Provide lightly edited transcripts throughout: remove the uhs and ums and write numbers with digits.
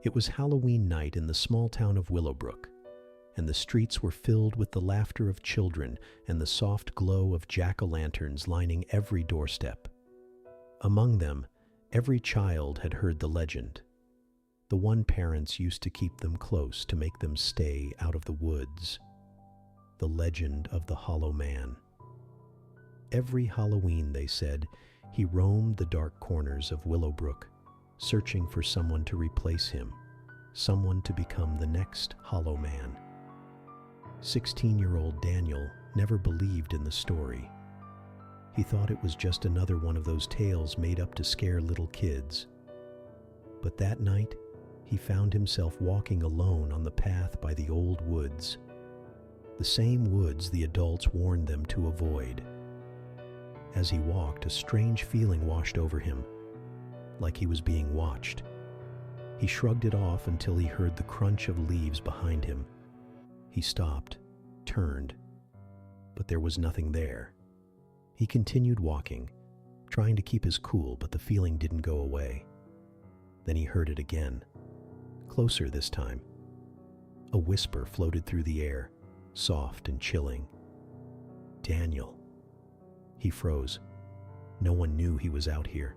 It was Halloween night in the small town of Willowbrook, and the streets were filled with the laughter of children and the soft glow of jack-o'-lanterns lining every doorstep. Among them, every child had heard the legend, the one parents used to keep them close to make them stay out of the woods, the legend of the Hollow Man. Every Halloween, they said, he roamed the dark corners of Willowbrook, searching for someone to replace him, someone to become the next Hollow Man. 16-year-old Daniel never believed in the story. He thought it was just another one of those tales made up to scare little kids. But that night, he found himself walking alone on the path by the old woods, the same woods the adults warned them to avoid. As he walked, a strange feeling washed over him, like he was being watched. He shrugged it off until he heard the crunch of leaves behind him. He stopped, turned, but there was nothing there. He continued walking, trying to keep his cool, but the feeling didn't go away. Then he heard it again, closer this time. A whisper floated through the air, soft and chilling. Daniel. He froze. No one knew he was out here.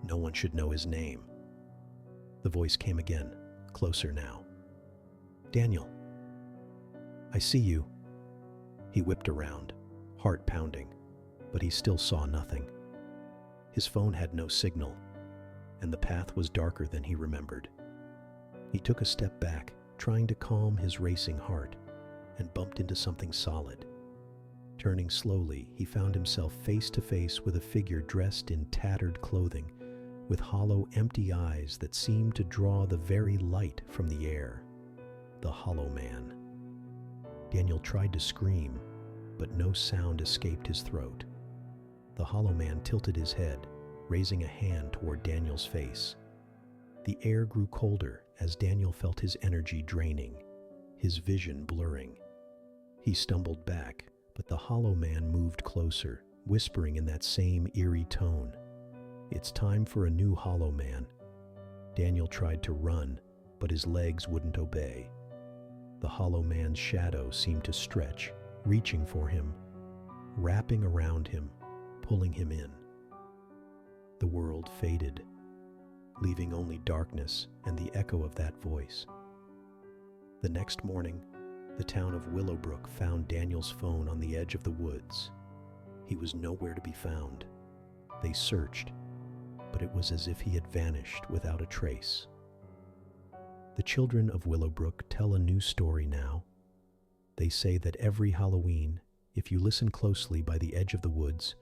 No one should know his name. The voice came again, closer now. Daniel. I see you. He whipped around, heart pounding, but he still saw nothing. His phone had no signal, and the path was darker than he remembered. He took a step back, trying to calm his racing heart, and bumped into something solid. Turning slowly, he found himself face to face with a figure dressed in tattered clothing, with hollow, empty eyes that seemed to draw the very light from the air. The Hollow Man. Daniel tried to scream, but no sound escaped his throat. The Hollow Man tilted his head, raising a hand toward Daniel's face. The air grew colder as Daniel felt his energy draining, his vision blurring. He stumbled back, but the Hollow Man moved closer, whispering in that same eerie tone. It's time for a new Hollow Man. Daniel tried to run, but his legs wouldn't obey. The Hollow Man's shadow seemed to stretch, reaching for him, wrapping around him, pulling him in. The world faded, leaving only darkness and the echo of that voice. The next morning, the town of Willowbrook found Daniel's phone on the edge of the woods. He was nowhere to be found. They searched, but it was as if he had vanished without a trace. The children of Willowbrook tell a new story now. They say that every Halloween, if you listen closely by the edge of the woods,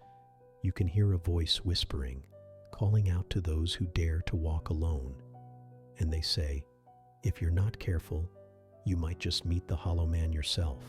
you can hear a voice whispering, calling out to those who dare to walk alone. And they say, if you're not careful, you might just meet the Hollow Man yourself.